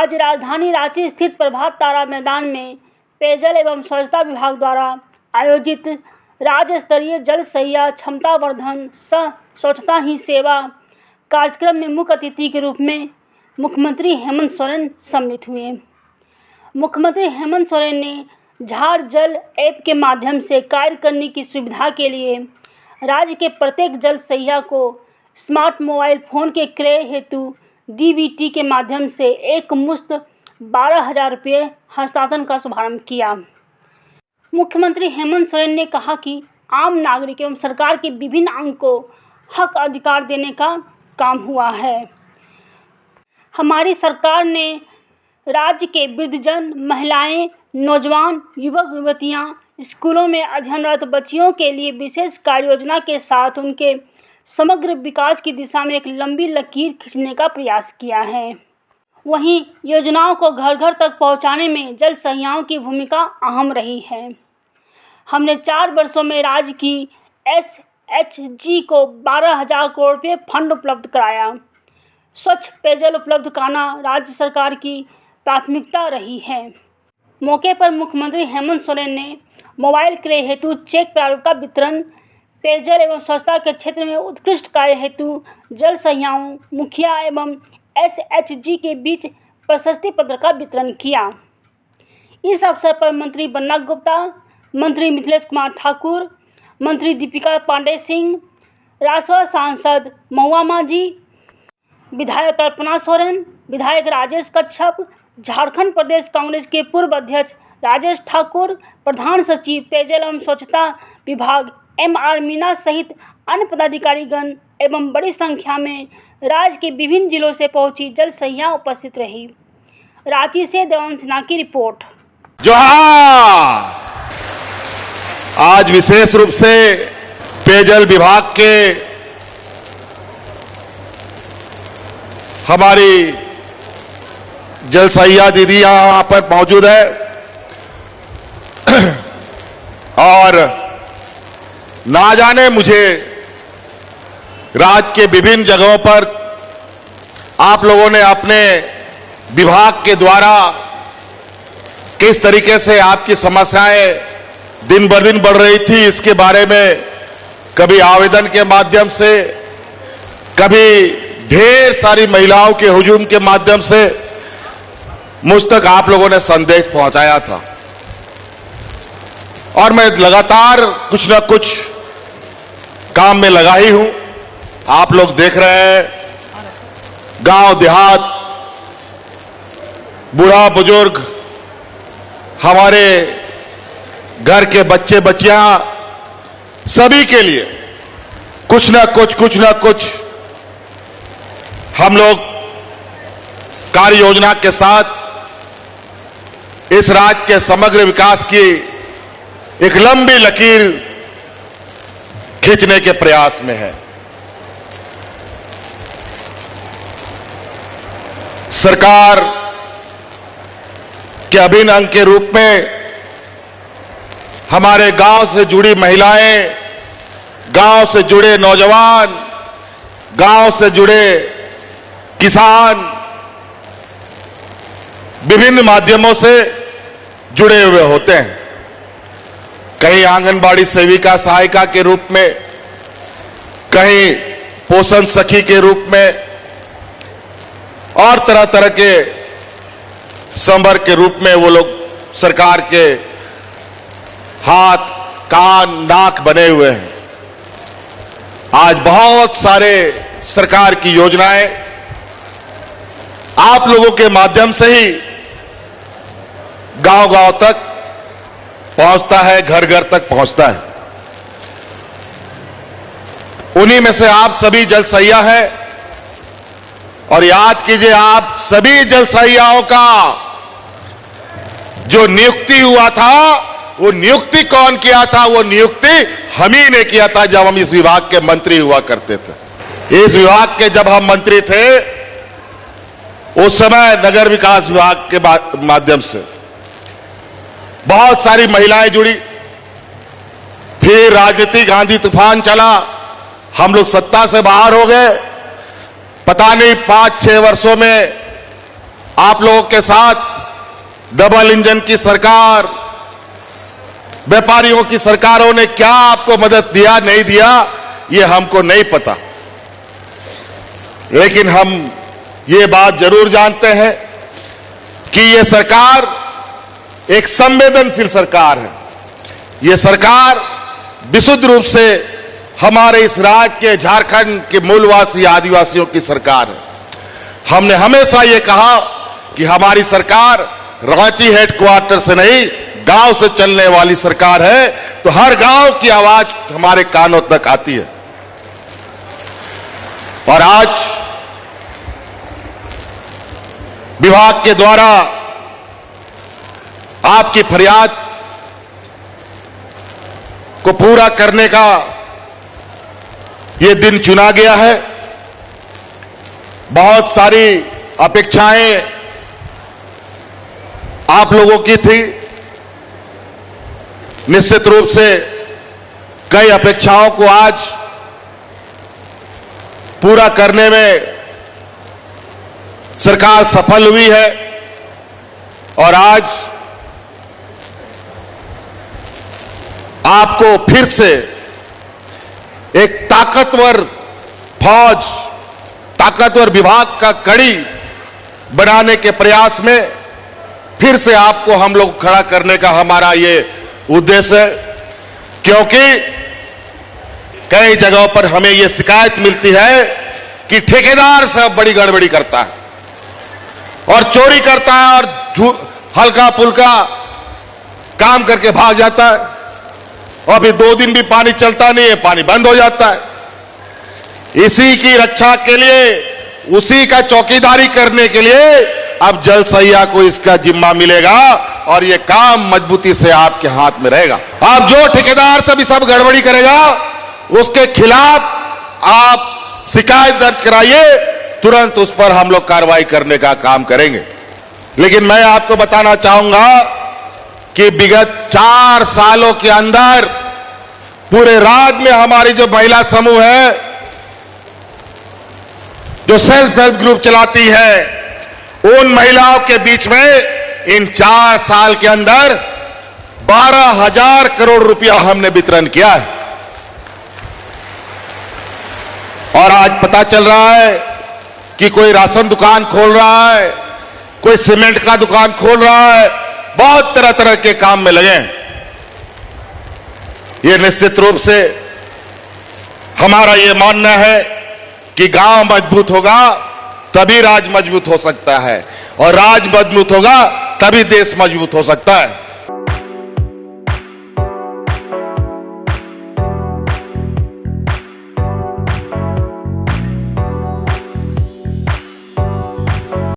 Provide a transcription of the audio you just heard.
आज राजधानी रांची स्थित प्रभात तारा मैदान में पेयजल एवं स्वच्छता विभाग द्वारा आयोजित राज्य स्तरीय जल सहिया क्षमता वर्धन सह स्वच्छता ही सेवा कार्यक्रम में मुख्य अतिथि के रूप में मुख्यमंत्री हेमंत सोरेन सम्मिलित हुए। मुख्यमंत्री हेमंत सोरेन ने झाड़ जल ऐप के माध्यम से कार्य करने की सुविधा के लिए राज्य के प्रत्येक जल सहिया को स्मार्ट मोबाइल फ़ोन के क्रय हेतु डीबीटी के माध्यम से एक मुश्त 12,000 रुपये हस्तांतरण का शुभारंभ किया। मुख्यमंत्री हेमंत सोरेन ने कहा कि आम नागरिक एवं सरकार के विभिन्न अंग को हक अधिकार देने का काम हुआ है। हमारी सरकार ने राज्य के वृद्धजन, महिलाएं, नौजवान, युवक युवतियां, स्कूलों में अध्ययनरत बच्चियों के लिए विशेष कार्य योजना के साथ उनके समग्र विकास की दिशा में एक लंबी लकीर खींचने का प्रयास किया है। वहीं योजनाओं को घर घर तक पहुंचाने में जल सहियाओं की भूमिका अहम रही है। हमने 4 वर्षों में राज्य की एसएचजी को 12,000 करोड़ रुपये फंड उपलब्ध कराया। स्वच्छ पेयजल उपलब्ध कराना राज्य सरकार की प्राथमिकता रही है। मौके पर मुख्यमंत्री हेमंत सोरेन ने मोबाइल क्रय हेतु चेक प्रारूप का वितरण, पेयजल एवं स्वच्छता के क्षेत्र में उत्कृष्ट कार्य हेतु जल सहियाओं, मुखिया एवं एसएचजी के बीच प्रशस्ति पत्र का वितरण किया। इस अवसर पर मंत्री बन्ना गुप्ता, मंत्री मिथिलेश कुमार ठाकुर, मंत्री दीपिका पांडे सिंह, राजसभा सांसद महुआ मांझी, विधायक कल्पना सोरेन, विधायक राजेश कच्छप, झारखंड प्रदेश कांग्रेस के पूर्व अध्यक्ष राजेश ठाकुर, प्रधान सचिव पेयजल एवं स्वच्छता विभाग एमआर मीना सहित अन्य पदाधिकारीगण एवं बड़ी संख्या में राज्य के विभिन्न जिलों से पहुंची जल सहिया उपस्थित रही। रांची से देवांश सिन्हा की रिपोर्ट। जोहार। आज विशेष रूप से पेयजल विभाग के हमारी जल सहिया दीदी यहां पर मौजूद है और ना जाने मुझे राज्य के विभिन्न जगहों पर आप लोगों ने अपने विभाग के द्वारा किस तरीके से आपकी समस्याएं दिन ब दिन बढ़ रही थी, इसके बारे में कभी आवेदन के माध्यम से, कभी ढेर सारी महिलाओं के हुजूम के माध्यम से मुझ तक आप लोगों ने संदेश पहुंचाया था और मैं लगातार कुछ ना कुछ काम में लगा ही हूं। आप लोग देख रहे हैं, गांव देहात, बूढ़ा बुजुर्ग, हमारे घर के बच्चे बच्चियां, सभी के लिए कुछ ना कुछ हम लोग कार्य योजना के साथ इस राज्य के समग्र विकास की एक लंबी लकीर खींचने के प्रयास में है। सरकार के अभिन्न अंग के रूप में हमारे गांव से जुड़ी महिलाएं, गांव से जुड़े नौजवान, गांव से जुड़े किसान विभिन्न माध्यमों से जुड़े हुए होते हैं। कहीं आंगनबाड़ी सेविका सहायिका के रूप में, कहीं पोषण सखी के रूप में और तरह तरह के संवर्ग के रूप में वो लोग सरकार के हाथ, कान, नाक बने हुए हैं। आज बहुत सारे सरकार की योजनाएं आप लोगों के माध्यम से ही गांव-गांव तक पहुंचता है, घर घर तक पहुंचता है। उन्हीं में से आप सभी जल सहिया हैं और याद कीजिए, आप सभी जल सहियाओं का जो नियुक्ति हुआ था, वो नियुक्ति कौन किया था? वो नियुक्ति हम ही ने किया था जब हम इस विभाग के मंत्री हुआ करते थे। इस विभाग के जब हम मंत्री थे उस समय नगर विकास विभाग के माध्यम से बहुत सारी महिलाएं जुड़ी, फिर राजनीतिक आंधी तूफान चला, हम लोग सत्ता से बाहर हो गए। पता नहीं 5-6 वर्षों में आप लोगों के साथ डबल इंजन की सरकार, व्यापारियों की सरकारों ने क्या आपको मदद दिया नहीं दिया, ये हमको नहीं पता, लेकिन हम ये बात जरूर जानते हैं कि ये सरकार एक संवेदनशील सरकार है। ये सरकार विशुद्ध रूप से हमारे इस राज्य के, झारखंड के मूलवासी आदिवासियों की सरकार है। हमने हमेशा ये कहा कि हमारी सरकार रांची हेडक्वार्टर से नहीं, गांव से चलने वाली सरकार है, तो हर गांव की आवाज हमारे कानों तक आती है। और आज विभाग के द्वारा आपकी फरियाद को पूरा करने का यह दिन चुना गया है। बहुत सारी अपेक्षाएं आप लोगों की थी। निश्चित रूप से कई अपेक्षाओं को आज पूरा करने में सरकार सफल हुई है और आज आपको फिर से एक ताकतवर फौज, ताकतवर विभाग का कड़ी बनाने के प्रयास में फिर से आपको हम लोग खड़ा करने का हमारा ये उद्देश्य है, क्योंकि कई जगहों पर हमें ये शिकायत मिलती है कि ठेकेदार सब बड़ी गड़बड़ी करता है और चोरी करता है और हल्का फुल्का काम करके भाग जाता है और फिर 2 दिन भी पानी चलता नहीं है, पानी बंद हो जाता है। इसी की रक्षा के लिए, उसी का चौकीदारी करने के लिए अब जल सहिया को इसका जिम्मा मिलेगा और ये काम मजबूती से आपके हाथ में रहेगा। अब जो ठेकेदार सब गड़बड़ी करेगा उसके खिलाफ आप शिकायत दर्ज कराइए, तुरंत उस पर हम लोग कार्रवाई करने का काम करेंगे। लेकिन मैं आपको बताना चाहूंगा कि विगत 4 सालों के अंदर पूरे राज्य में हमारी जो महिला समूह है, जो सेल्फ हेल्प ग्रुप चलाती है, उन महिलाओं के बीच में इन 4 साल के अंदर 12,000 करोड़ रुपया हमने वितरण किया है। और आज पता चल रहा है कि कोई राशन दुकान खोल रहा है, कोई सीमेंट का दुकान खोल रहा है, बहुत तरह तरह के काम में लगे हैं। ये निश्चित रूप से हमारा ये मानना है कि गांव मजबूत होगा तभी राज्य मजबूत हो सकता है और राज्य मजबूत होगा तभी देश मजबूत हो सकता है।